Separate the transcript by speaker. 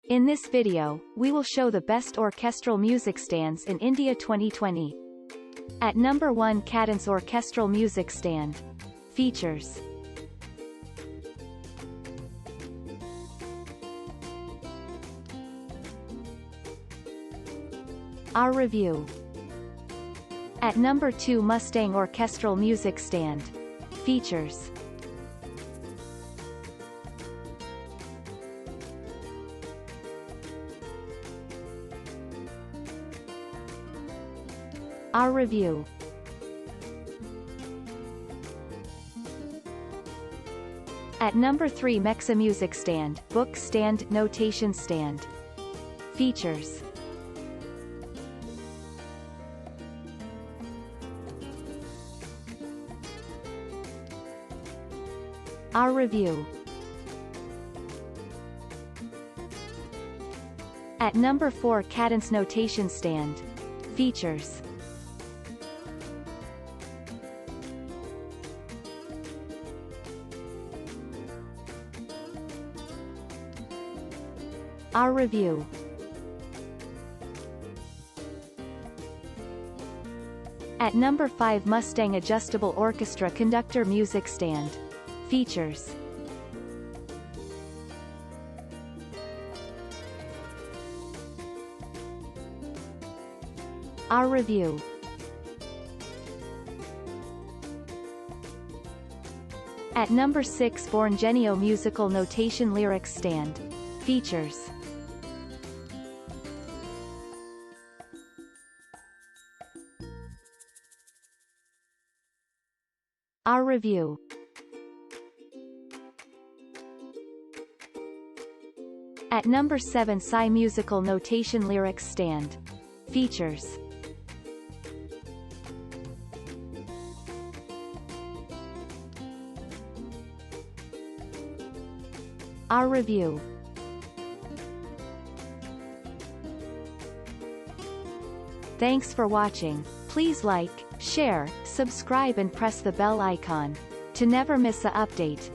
Speaker 1: In this video, we will show the best orchestral music stands in India 2020. At number 1, Kadence Orchestral Music Stand. Features. Our review. At number 2, Mustang Orchestral Music Stand. Features. Our review. At number 3, Mexa Music Stand, Book Stand, Notation Stand. Features. Our review. At number 4, Kadence Notation Stand. Features. Our review. At number 5, Mustang Adjustable Orchestra Conductor Music Stand. Features. Our review. At number 6, Borngenio Musical Notation Lyrics Stand. Features. Our review. At number 7, Psy Musical Notation Lyrics Stand. Features. Our review. Thanks for watching. Please like, share, subscribe and press the bell icon to never miss an update.